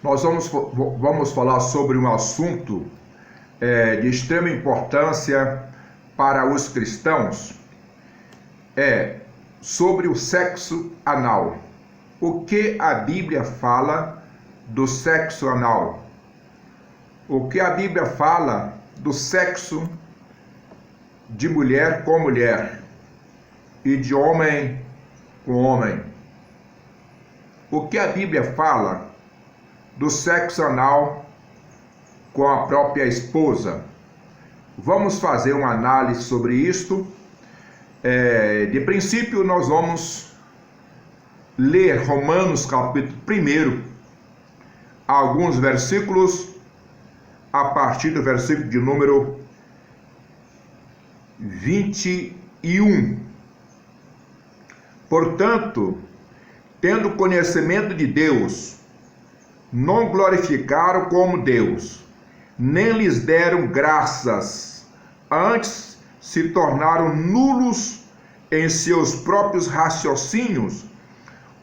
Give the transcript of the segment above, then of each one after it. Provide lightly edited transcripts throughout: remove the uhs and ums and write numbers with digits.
Nós vamos falar sobre um assunto de extrema importância para os cristãos, sobre o sexo anal. O que a Bíblia fala do sexo anal? O que a Bíblia fala do sexo de mulher com mulher e de homem com homem? O que a Bíblia fala do sexo anal com a própria esposa? Vamos fazer uma análise sobre isto. De princípio, nós vamos ler Romanos capítulo 1, alguns versículos, a partir do versículo de número 21. Portanto, tendo conhecimento de Deus, não glorificaram como Deus, nem lhes deram graças, antes se tornaram nulos em seus próprios raciocínios,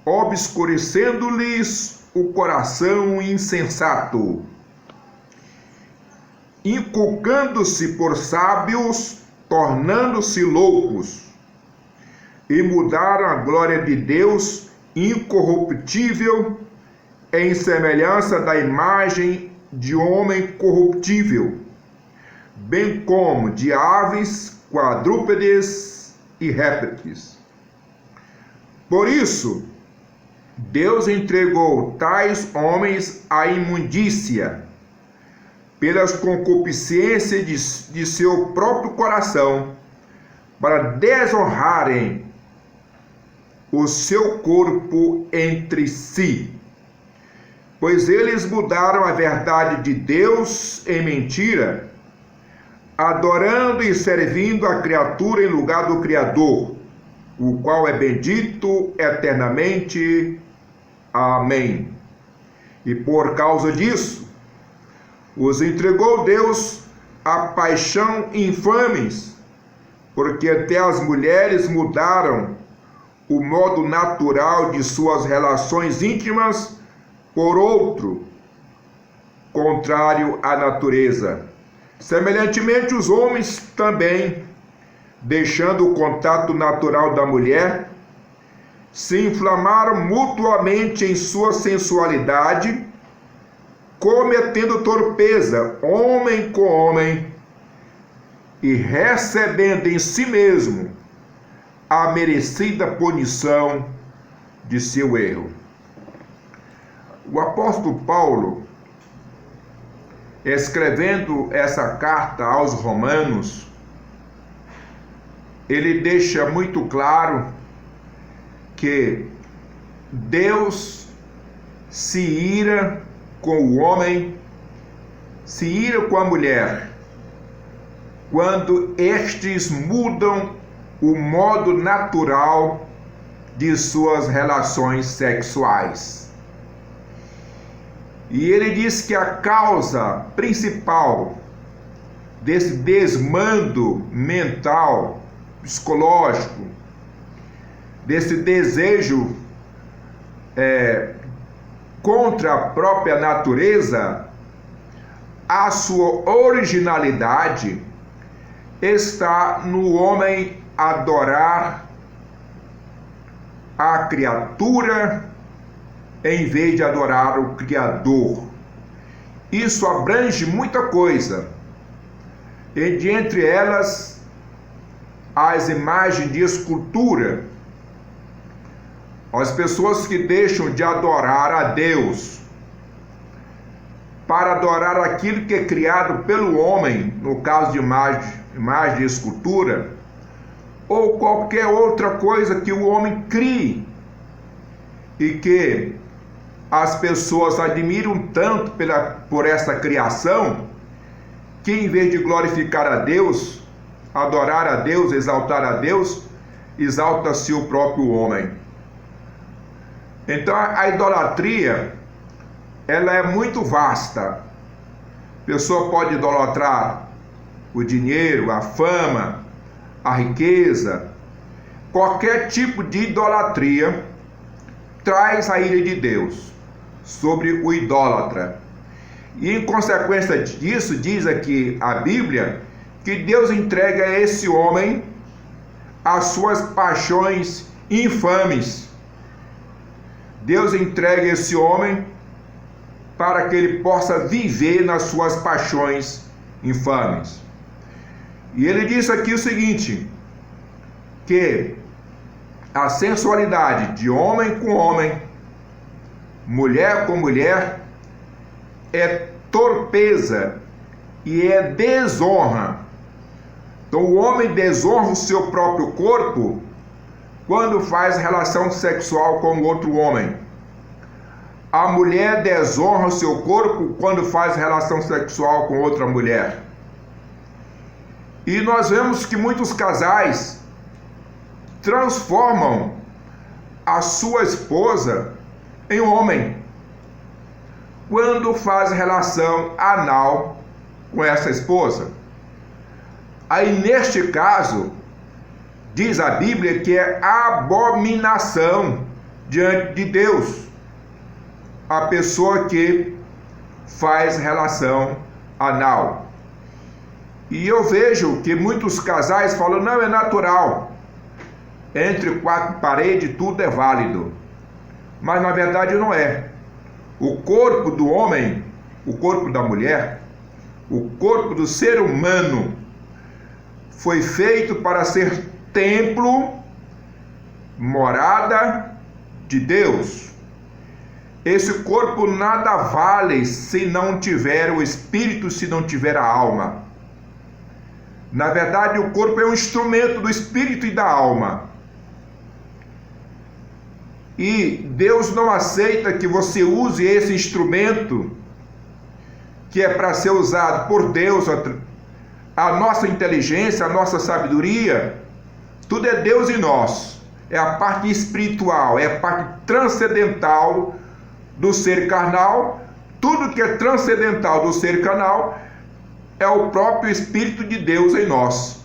obscurecendo-lhes o coração insensato, inculcando-se por sábios, tornando-se loucos, e mudaram a glória de Deus incorruptível em semelhança da imagem de homem corruptível, bem como de aves, quadrúpedes e répteis. Por isso, Deus entregou tais homens à imundícia, pelas concupiscências de seu próprio coração, para desonrarem o seu corpo entre si. Pois eles mudaram a verdade de Deus em mentira, adorando e servindo a criatura em lugar do Criador, o qual é bendito eternamente. Amém. E por causa disso, os entregou Deus a paixão infames, porque até as mulheres mudaram o modo natural de suas relações íntimas por outro, contrário à natureza. Semelhantemente, os homens também, deixando o contato natural da mulher, se inflamaram mutuamente em sua sensualidade, cometendo torpeza, homem com homem, e recebendo em si mesmo a merecida punição de seu erro. O apóstolo Paulo, escrevendo essa carta aos Romanos, ele deixa muito claro que Deus se ira com o homem, se ira com a mulher, quando estes mudam o modo natural de suas relações sexuais. E ele diz que a causa principal desse desmando mental, psicológico, desse desejo contra a própria natureza, a sua originalidade está no homem adorar a criatura em vez de adorar o Criador. Isso abrange muita coisa, e dentre elas as imagens de escultura, as pessoas que deixam de adorar a Deus para adorar aquilo que é criado pelo homem, no caso de imagem de escultura, ou qualquer outra coisa que o homem crie, e que as pessoas admiram tanto por essa criação, que em vez de glorificar a Deus, adorar a Deus, exaltar a Deus, exalta-se o próprio homem. Então a idolatria, ela é muito vasta. A pessoa pode idolatrar o dinheiro, a fama, a riqueza. Qualquer tipo de idolatria traz a ira de Deus. sobre o idólatra. E em consequência disso, diz aqui a Bíblia, que Deus entrega a esse homem as suas paixões infames. Deus entrega esse homem para que ele possa viver nas suas paixões infames. E ele diz aqui o seguinte, que a sensualidade de homem com homem, mulher com mulher, é torpeza e é desonra. Então o homem desonra o seu próprio corpo quando faz relação sexual com outro homem. A mulher desonra o seu corpo quando faz relação sexual com outra mulher. E nós vemos que muitos casais transformam a sua esposa em homem quando faz relação anal com essa esposa. Aí neste caso, diz a Bíblia que é abominação diante de Deus a pessoa que faz relação anal. E eu vejo que muitos casais falam, não, é natural, entre quatro paredes tudo é válido, mas na verdade não é. O corpo do homem, o corpo da mulher, o corpo do ser humano foi feito para ser templo, morada de Deus. Esse corpo nada vale se não tiver o espírito, se não tiver a alma. Na verdade, o corpo é um instrumento do espírito e da alma. E Deus não aceita que você use esse instrumento, que é para ser usado por Deus, a nossa inteligência, a nossa sabedoria, tudo é Deus em nós. É a parte espiritual, é a parte transcendental do ser carnal. Tudo que é transcendental do ser carnal é o próprio Espírito de Deus em nós.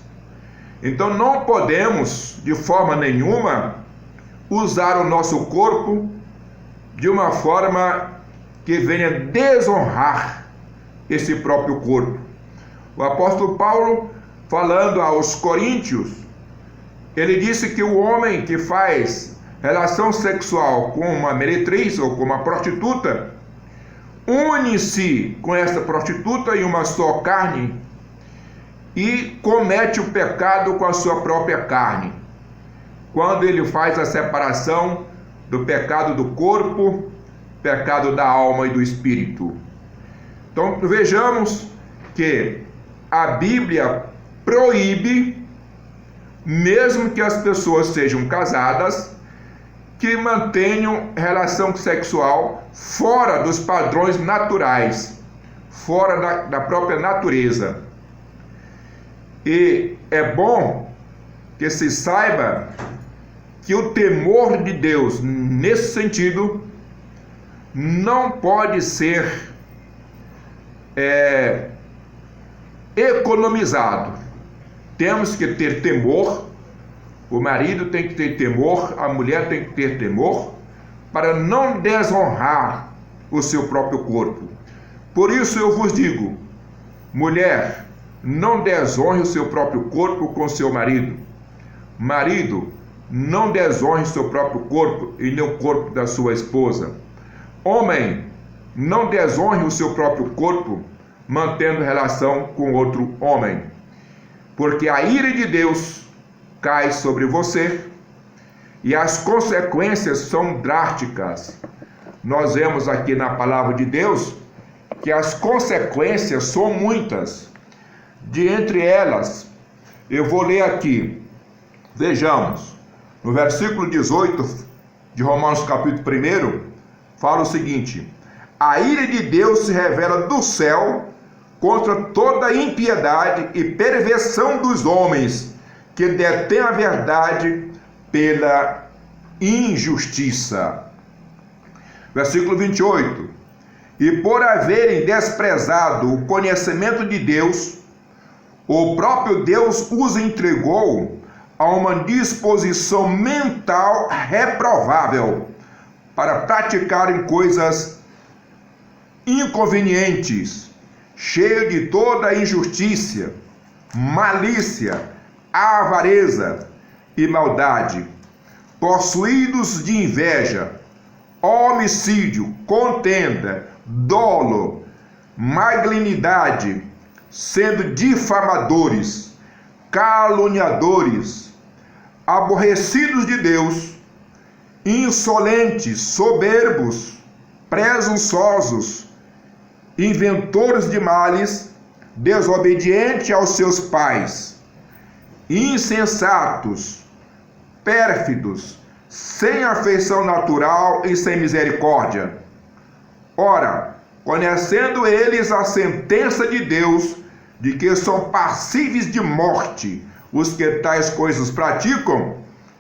Então não podemos, de forma nenhuma, usar o nosso corpo de uma forma que venha desonrar esse próprio corpo. O apóstolo Paulo, falando aos coríntios, ele disse que o homem que faz relação sexual com uma meretriz ou com uma prostituta, une-se com essa prostituta em uma só carne e comete o pecado com a sua própria carne, quando ele faz a separação do pecado do corpo, pecado da alma e do espírito. Então vejamos que a Bíblia proíbe, mesmo que as pessoas sejam casadas, que mantenham relação sexual fora dos padrões naturais, fora da própria natureza. E é bom que se saiba que o temor de Deus, nesse sentido, não pode ser economizado. Temos que ter temor. O marido tem que ter temor, a mulher tem que ter temor, para não desonrar o seu próprio corpo. Por isso eu vos digo, mulher, não desonre o seu próprio corpo com seu marido. Marido, não desonre o seu próprio corpo e nem o corpo da sua esposa. Homem, não desonre o seu próprio corpo mantendo relação com outro homem, porque a ira de Deus cai sobre você e as consequências são drásticas. Nós vemos aqui na palavra de Deus que as consequências são muitas. De entre elas, eu vou ler aqui, vejamos, no versículo 18 de Romanos capítulo 1, fala o seguinte: a ira de Deus se revela do céu contra toda impiedade e perversão dos homens que detêm a verdade pela injustiça. Versículo 28. E por haverem desprezado o conhecimento de Deus, o próprio Deus os entregou a uma disposição mental reprovável para praticarem coisas inconvenientes, cheio de toda injustiça, malícia, avareza e maldade, possuídos de inveja, homicídio, contenda, dolo, malignidade, sendo difamadores, caluniadores, aborrecidos de Deus, insolentes, soberbos, presunçosos, inventores de males, desobedientes aos seus pais, insensatos, pérfidos, sem afeição natural e sem misericórdia. Ora, conhecendo eles a sentença de Deus, de que são passíveis de morte os que tais coisas praticam,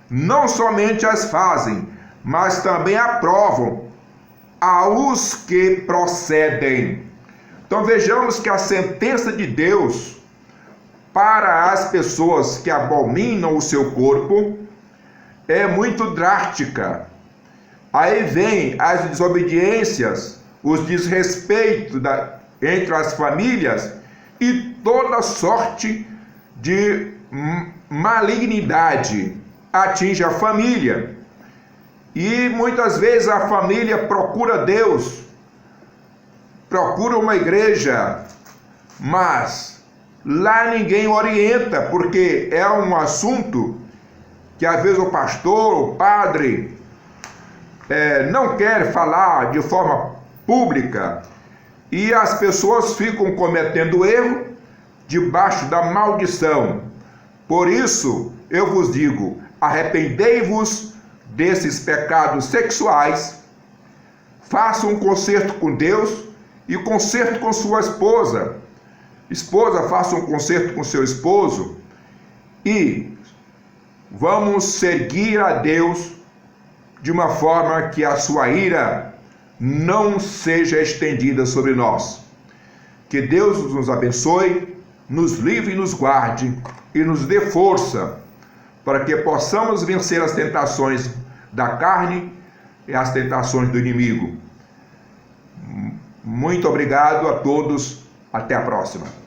não somente as fazem, mas também aprovam aos que procedem. Então vejamos que a sentença de Deus para as pessoas que abominam o seu corpo é muito drástica. Aí vem as desobediências, os desrespeitos entre as famílias e toda sorte de malignidade atinge a família. E muitas vezes a família procura Deus, procura uma igreja, mas lá ninguém orienta, porque é um assunto que às vezes o pastor, o padre, não quer falar de forma pública, e as pessoas ficam cometendo erro debaixo da maldição. Por isso eu vos digo, arrependei-vos desses pecados sexuais, faça um concerto com Deus e concerto com sua esposa. Esposa, faça um concerto com seu esposo e vamos seguir a Deus de uma forma que a sua ira não seja estendida sobre nós. Que Deus nos abençoe, nos livre e nos guarde e nos dê força para que possamos vencer as tentações da carne e as tentações do inimigo. Muito obrigado a todos. Até a próxima.